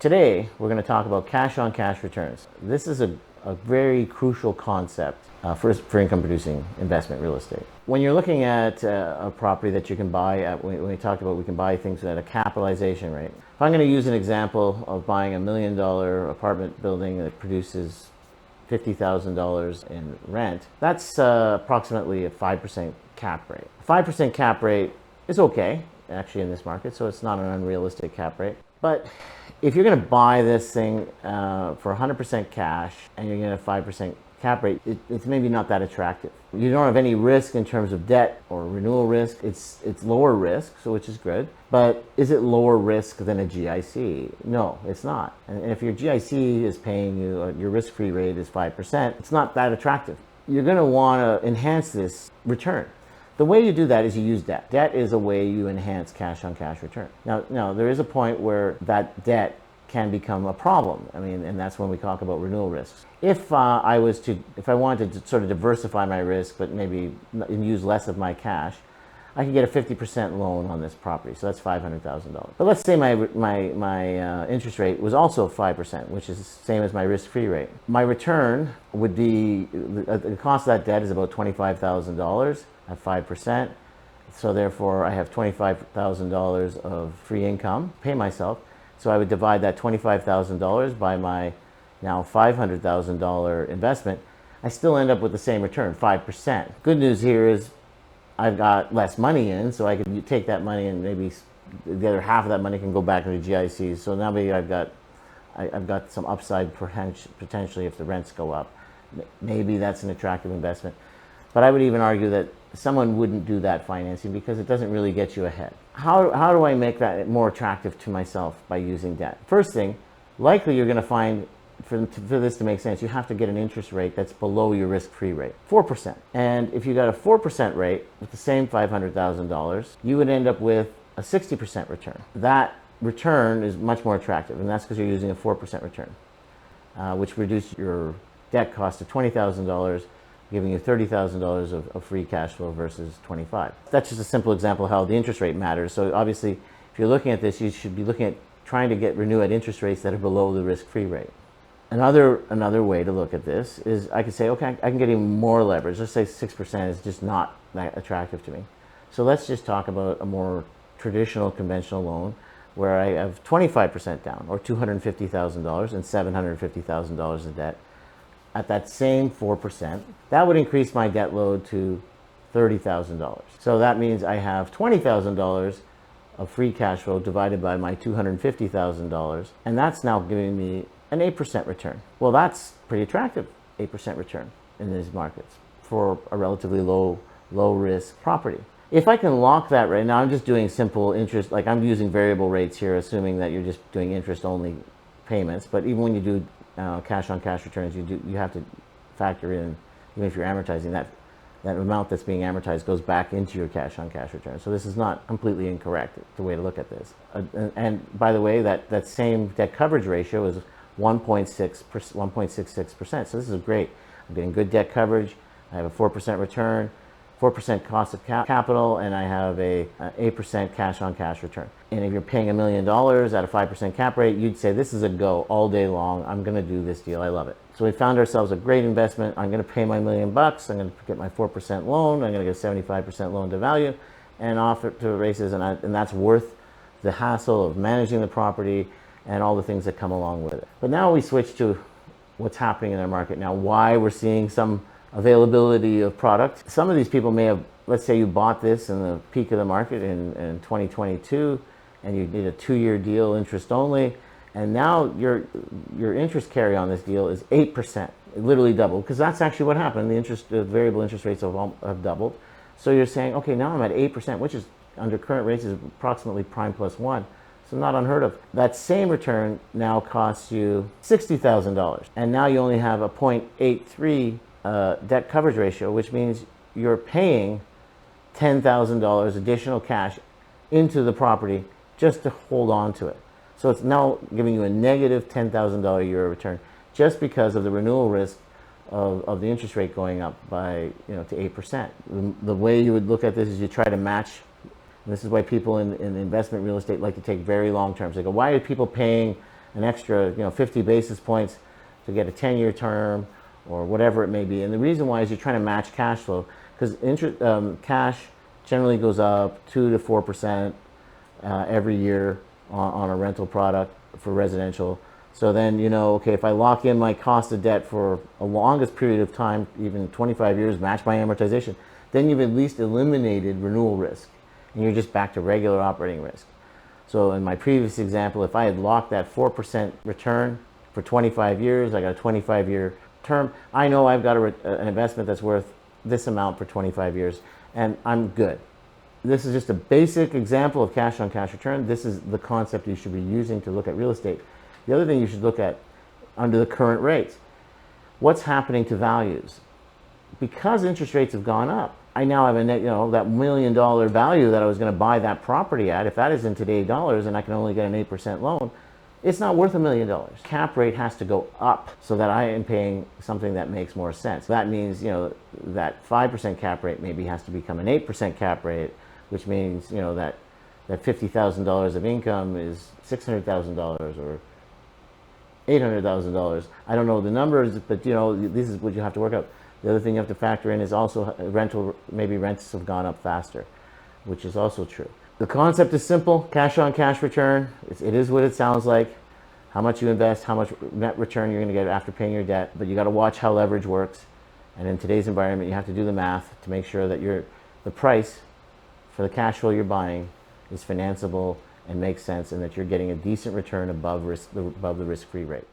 Today, we're going to talk about cash-on-cash returns. This is a very crucial concept for income-producing investment real estate. When you're looking at a property that you can buy at, when we talked about we can buy things at a capitalization rate. If I'm going to use an example of buying $1 million apartment building that produces $50,000 in rent, that's approximately a 5% cap rate. 5% cap rate is okay, actually, in this market, so it's not an unrealistic cap rate. But if you're going to buy this thing for 100% cash and you're going to have 5% cap rate, it's maybe not that attractive. You don't have any risk in terms of debt or renewal risk. It's lower risk, so which is good. But is it lower risk than a GIC? No, it's not. And if your GIC is paying you, your risk-free rate is 5%, it's not that attractive. You're going to want to enhance this return. The way you do that is you use debt. Debt is a way you enhance cash-on-cash return. Now, there is a point where that debt can become a problem. I mean, and that's when we talk about renewal risks. If I wanted to sort of diversify my risk, but maybe use less of my cash, I could get a 50% loan on this property. So that's $500,000. But let's say my interest rate was also 5%, which is the same as my risk-free rate. My return would be, the cost of that debt is about $25,000 at 5%. So therefore, I have $25,000 of free income, pay myself. So I would divide that $25,000 by my now $500,000 investment. I still end up with the same return, 5%. Good news here is I've got less money in, so I could take that money and maybe the other half of that money can go back into GICs. So now maybe I've got some upside potentially if the rents go up. Maybe that's an attractive investment. But I would even argue that someone wouldn't do that financing because it doesn't really get you ahead. How do I make that more attractive to myself by using debt? First thing, likely you're going to find, for this to make sense, you have to get an interest rate that's below your risk-free rate, 4%. And if you got a 4% rate with the same $500,000, you would end up with a 60% return. That return is much more attractive, and that's because you're using a 4% return, which reduces your debt cost to $20,000, giving you $30,000 of free cash flow versus $25,000. That's just a simple example of how the interest rate matters. So obviously, if you're looking at this, you should be looking at trying to renew at interest rates that are below the risk-free rate. Another way to look at this is I could say, okay, I can get even more leverage. Let's say 6% is just not that attractive to me. So let's just talk about a more traditional, conventional loan where I have 25% down, or $250,000 and $750,000 of debt. At that same 4%, that would increase my debt load to $30,000. So that means I have $20,000 of free cash flow divided by my $250,000, and that's now giving me an 8% return. Well, that's pretty attractive, 8% return in these markets for a relatively low risk property. If I can lock that rate, now I'm just doing simple interest, like I'm using variable rates here, assuming that you're just doing interest only payments, but even when you do cash-on-cash returns, you have to factor in, even if you're amortizing, that amount that's being amortized goes back into your cash-on-cash return. So this is not completely incorrect, the way to look at this. And by the way, that same debt coverage ratio is 1.66%. So this is great. I'm getting good debt coverage. I have a 4% return, 4% cost of capital, and I have a 8% cash-on-cash return. And if you're paying $1 million at a 5% cap rate, you'd say, this is a go all day long. I'm going to do this deal. I love it. So we found ourselves a great investment. I'm going to pay my $1 million. I'm going to get my 4% loan. I'm going to get 75% loan to value and offer to races. And that's worth the hassle of managing the property and all the things that come along with it. But now we switch to what's happening in our market now, why we're seeing some availability of product. Some of these people may have, let's say you bought this in the peak of the market in 2022 and you did a 2-year deal interest only, and now your interest carry on this deal is 8%. It literally doubled, because that's actually what happened. The variable interest rates have doubled. So you're saying, okay, now I'm at 8%, which is under current rates is approximately prime plus 1. So not unheard of. That same return now costs you $60,000, and now you only have a 0.83 debt coverage ratio, which means you're paying $10,000 additional cash into the property just to hold on to it. So it's now giving you a negative $10,000 a year return just because of the renewal risk of the interest rate going up by to 8%. The way you would look at this is you try to match. And this is why people in investment real estate like to take very long terms. They go, why are people paying an extra 50 basis points to get a 10-year term or whatever it may be. And the reason why is you're trying to match cash flow, because cash generally goes up 2 to 4% every year on a rental product for residential. So then, okay, if I lock in my cost of debt for a longest period of time, even 25 years, match my amortization, then you've at least eliminated renewal risk and you're just back to regular operating risk. So in my previous example, if I had locked that 4% return for 25 years, I got a 25-year term, I know I've got an investment that's worth this amount for 25 years and I'm good. This is just a basic example of cash on cash return. This is the concept you should be using to look at real estate. The other thing you should look at under the current rates, what's happening to values? Because interest rates have gone up, I now have a net, that $1 million value that I was going to buy that property at, if that is in today's dollars and I can only get an 8% loan, it's not worth $1 million. Cap rate has to go up so that I am paying something that makes more sense. That means, that 5% cap rate maybe has to become an 8% cap rate, which means, that $50,000 of income is $600,000 or $800,000. I don't know the numbers, but this is what you have to work out. The other thing you have to factor in is also maybe rents have gone up faster, which is also true. The concept is simple, cash on cash return. It is what it sounds like. How much you invest, how much net return you're going to get after paying your debt, but you got to watch how leverage works. And in today's environment, you have to do the math to make sure that the price for the cash flow you're buying is financeable and makes sense, and that you're getting a decent return above the risk-free rate.